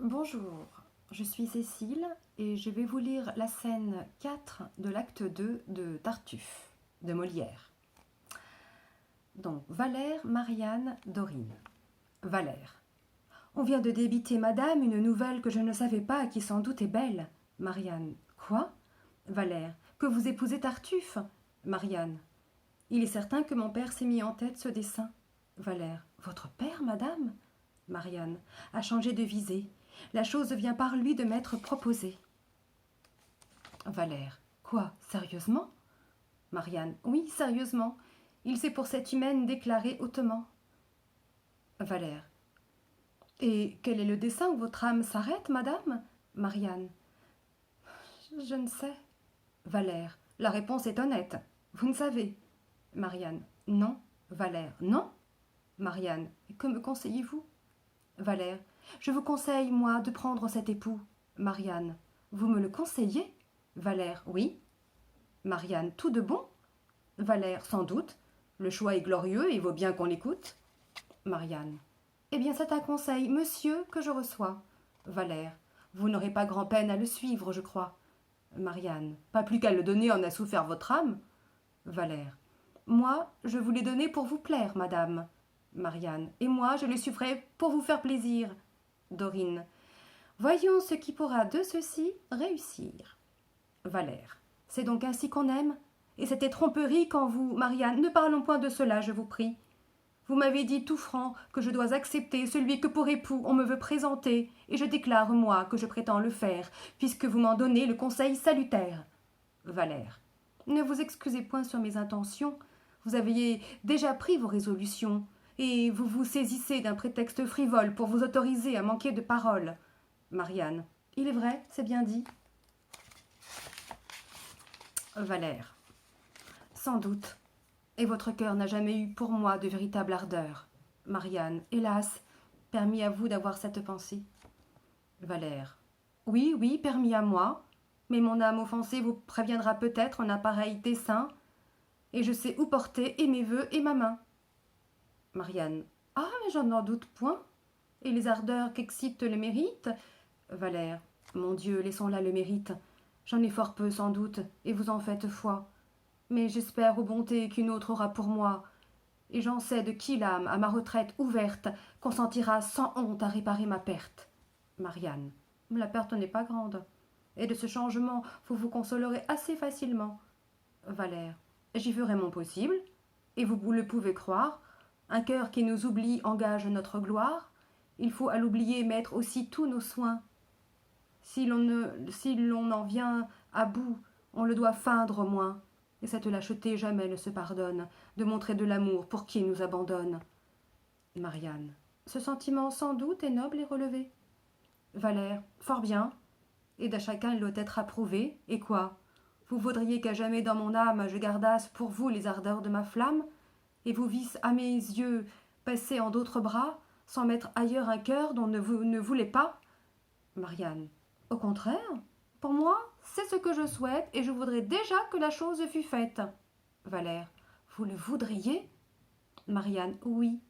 Bonjour, je suis Cécile et je vais vous lire la scène 4 de l'acte 2 de Tartuffe, de Molière. Donc, Valère, Marianne, Dorine. Valère. On vient de débiter madame une nouvelle que je ne savais pas et qui sans doute est belle. Marianne. Quoi? Valère. Que vous épousez Tartuffe? Marianne. Il est certain que mon père s'est mis en tête ce dessein. Valère. Votre père, madame? Marianne. A changé de visée. La chose vient par lui de m'être proposée. Valère. Quoi, sérieusement? Marianne. Oui, sérieusement. Il s'est pour cette humaine déclaré hautement. Valère. Et quel est le dessein où votre âme s'arrête, madame? Marianne. Je ne sais. Valère. La réponse est honnête. Vous ne savez. Marianne. Non. Valère. Non. Marianne. Que me conseillez-vous? Valère. Je vous conseille, moi, de prendre cet époux. Marianne. Vous me le conseillez? Valère. Oui. Marianne. Tout de bon? Valère. Sans doute. Le choix est glorieux et vaut bien qu'on l'écoute. Marianne. Eh bien, c'est un conseil, monsieur, que je reçois. Valère. Vous n'aurez pas grand-peine à le suivre, je crois. Marianne. Pas plus qu'à le donner en a souffert votre âme. Valère. Moi, je vous l'ai donné pour vous plaire, madame. Marianne. Et moi, je le suivrai pour vous faire plaisir. Dorine. Voyons ce qui pourra de ceci réussir. Valère. C'est donc ainsi qu'on aime? Et c'était tromperie quand vous, Marianne, ne parlons point de cela, je vous prie. Vous m'avez dit tout franc que je dois accepter celui que pour époux on me veut présenter, et je déclare, moi, que je prétends le faire, puisque vous m'en donnez le conseil salutaire. Valère. Ne vous excusez point sur mes intentions. Vous aviez déjà pris vos résolutions, et vous vous saisissez d'un prétexte frivole pour vous autoriser à manquer de parole. Marianne. Il est vrai, c'est bien dit. Valère. Sans doute. Et votre cœur n'a jamais eu pour moi de véritable ardeur. Marianne. Hélas, permis à vous d'avoir cette pensée. Valère. Oui, oui, permis à moi, mais mon âme offensée vous préviendra peut-être en un pareil dessein, et je sais où porter et mes vœux et ma main. Marianne. Ah, mais j'en n'en doute point. Et les ardeurs qu'excite le mérite? Valère. Mon Dieu, laissons là le mérite. J'en ai fort peu sans doute, et vous en faites foi. Mais j'espère aux bontés qu'une autre aura pour moi, et j'en sais de qui l'âme, à ma retraite ouverte, consentira sans honte à réparer ma perte. Marianne. La perte n'est pas grande, et de ce changement vous vous consolerez assez facilement. Valère. J'y ferai mon possible, et vous le pouvez croire. Un cœur qui nous oublie engage notre gloire. Il faut à l'oublier mettre aussi tous nos soins. Si l'on en vient à bout, on le doit feindre au moins. Et cette lâcheté jamais ne se pardonne, de montrer de l'amour pour qui nous abandonne. Marianne. Ce sentiment sans doute est noble et relevé. Valère. Fort bien. Et d'à chacun il doit être approuvé. Et quoi? Vous voudriez qu'à jamais dans mon âme je gardasse pour vous les ardeurs de ma flamme, et vous visse à mes yeux passer en d'autres bras, sans mettre ailleurs un cœur dont vous ne voulez pas? Marianne. Au contraire, pour moi, c'est ce que je souhaite, et je voudrais déjà que la chose fût faite. Valère. Vous le voudriez? Marianne. Oui.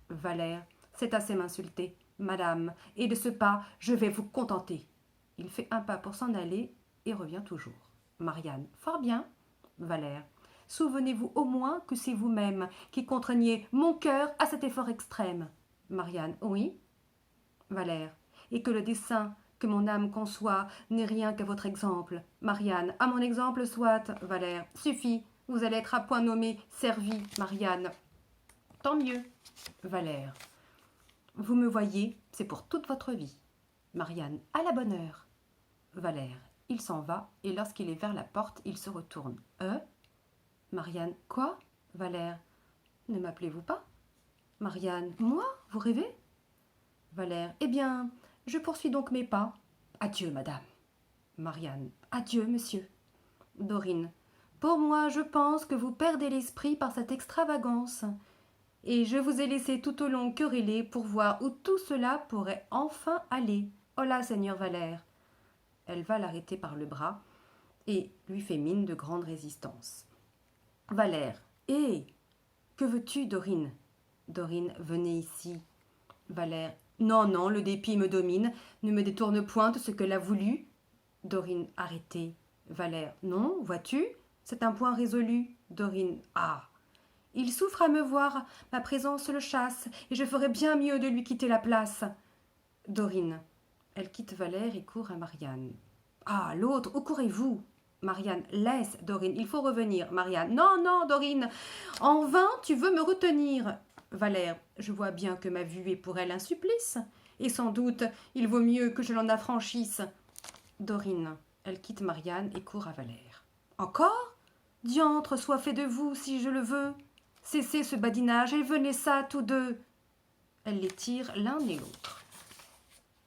Valère. C'est assez m'insulter, madame, et de ce pas, je vais vous contenter. Il fait un pas pour s'en aller et revient toujours. Marianne. Fort bien. Valère. Souvenez-vous au moins que c'est vous-même qui contraignez mon cœur à cet effort extrême. Marianne. Oui. Valère. Et que le dessein que mon âme conçoit n'est rien qu'à votre exemple. Marianne. À mon exemple soit. Valère. Suffit. Vous allez être à point nommé servi, Marianne. Tant mieux. Valère. Vous me voyez, c'est pour toute votre vie. Marianne. À la bonne heure. Valère. Il s'en va, et lorsqu'il est vers la porte, il se retourne. Marianne. Quoi? Valère. Ne m'appelez-vous pas? Marianne. Moi? Vous rêvez? Valère. Eh bien, je poursuis donc mes pas. Adieu, madame. Marianne. Adieu, monsieur. Dorine. Pour moi, je pense que vous perdez l'esprit par cette extravagance. Et je vous ai laissé tout au long quereller pour voir où tout cela pourrait enfin aller. Holà, seigneur Valère. Elle va l'arrêter par le bras et lui fait mine de grande résistance. Valère. Hé! Que veux-tu, Dorine? Dorine, venez ici. Valère. Non, non, le dépit me domine. Ne me détourne point de ce qu'elle a voulu. Dorine, arrêtez. Valère, non, vois-tu, c'est un point résolu. Dorine, ah. Il souffre à me voir, ma présence le chasse, et je ferais bien mieux de lui quitter la place. Dorine. Elle quitte Valère et court à Marianne. Ah, l'autre, où courez-vous? Marianne, laisse, Dorine, il faut revenir. Marianne, non, non, Dorine, en vain tu veux me retenir. Valère, je vois bien que ma vue est pour elle un supplice, et sans doute il vaut mieux que je l'en affranchisse. Dorine, elle quitte Marianne et court à Valère. Encore? Diantre soit fait de vous, si je le veux. Cessez ce badinage et venez ça, tous deux. Elle les tire l'un et l'autre.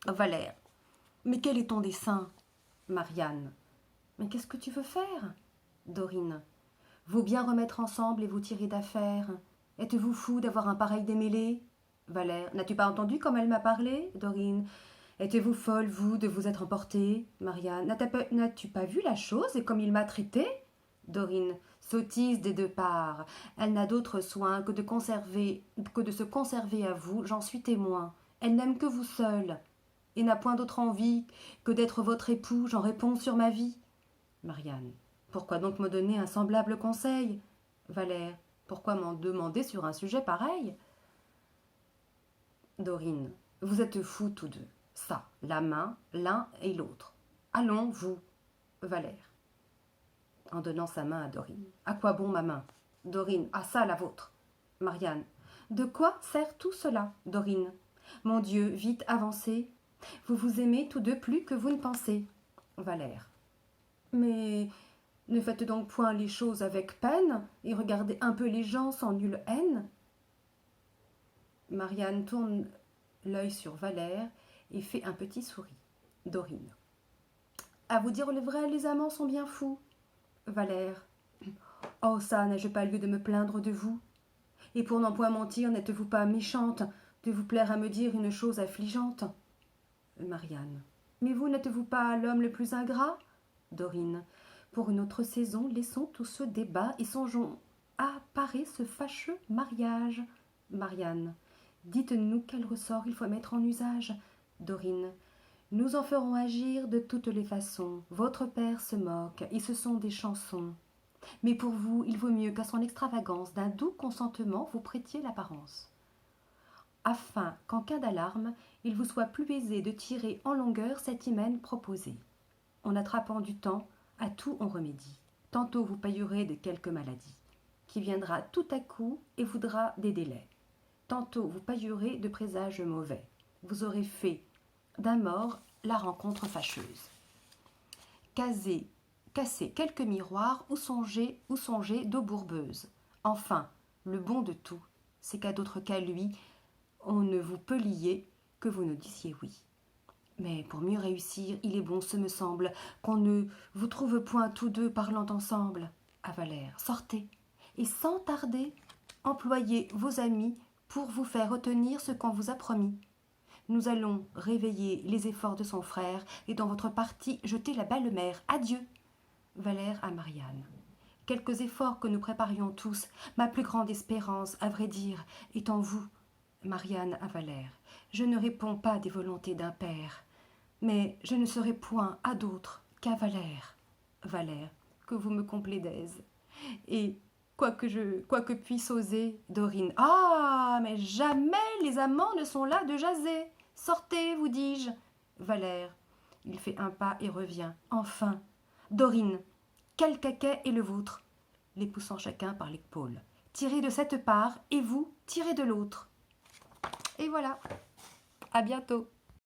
Valère, mais quel est ton dessein? Marianne, mais qu'est-ce que tu veux faire? Dorine, vous bien remettre ensemble et vous tirer d'affaire. Êtes-vous fou d'avoir un pareil démêlé? Valère, n'as-tu pas entendu comme elle m'a parlé? Dorine, êtes-vous folle, vous, de vous être emportée? Marianne, n'as-tu pas vu la chose et comme il m'a traité? Dorine, sottise des deux parts. Elle n'a d'autre soin que de se conserver à vous, j'en suis témoin. Elle n'aime que vous seul, et n'a point d'autre envie que d'être votre époux, j'en réponds sur ma vie. Marianne, pourquoi donc me donner un semblable conseil? Valère, pourquoi m'en demander sur un sujet pareil? Dorine, vous êtes fous tous deux. Ça, la main, l'un et l'autre. Allons, vous. Valère, en donnant sa main à Dorine. À quoi bon ma main? Dorine, à ça la vôtre. Marianne, de quoi sert tout cela? Dorine, mon Dieu, vite avancez. Vous vous aimez tous deux plus que vous ne pensez. Valère, mais ne faites donc point les choses avec peine et regardez un peu les gens sans nulle haine. Marianne tourne l'œil sur Valère et fait un petit sourire. Dorine, à vous dire le vrai, les amants sont bien fous. Valère, oh ça, n'ai-je pas lieu de me plaindre de vous? Et pour n'en point mentir, n'êtes-vous pas méchante de vous plaire à me dire une chose affligeante? Marianne, mais vous n'êtes-vous pas l'homme le plus ingrat? Dorine, pour une autre saison, laissons tout ce débat et songeons à parer ce fâcheux mariage. Marianne, dites-nous quel ressort il faut mettre en usage. Dorine, nous en ferons agir de toutes les façons. Votre père se moque, et ce sont des chansons. Mais pour vous, il vaut mieux qu'à son extravagance d'un doux consentement vous prêtiez l'apparence, afin qu'en cas d'alarme, il vous soit plus aisé de tirer en longueur cette hymen proposée. En attrapant du temps, à tout on remédie. Tantôt vous paillerez de quelque maladie, qui viendra tout à coup et voudra des délais. Tantôt vous paillerez de présages mauvais. Vous aurez fait d'un mort la rencontre fâcheuse. Cassez quelques miroirs ou songez d'eau bourbeuse. Enfin, le bon de tout, c'est qu'à d'autres qu'à lui, on ne vous peut lier que vous ne disiez oui. Mais pour mieux réussir, il est bon, ce me semble, qu'on ne vous trouve point tous deux parlant ensemble. À Valère, sortez, et sans tarder, employez vos amis pour vous faire retenir ce qu'on vous a promis. Nous allons réveiller les efforts de son frère, et dans votre partie jeter la belle-mère. Adieu. Valère à Marianne. Quelques efforts que nous préparions tous, ma plus grande espérance, à vrai dire, est en vous. Marianne à Valère. Je ne réponds pas des volontés d'un père, mais je ne serai point à d'autre qu'à Valère. Valère, que vous me complaidez. Et quoi que puisse oser, Dorine. Ah, mais jamais les amants ne sont là de jaser. Sortez, vous dis-je. Valère, il fait un pas et revient. Enfin, Dorine, quel caquet est le vôtre? Les poussant chacun par l'épaule. Tirez de cette part et vous, tirez de l'autre. Et voilà, à bientôt.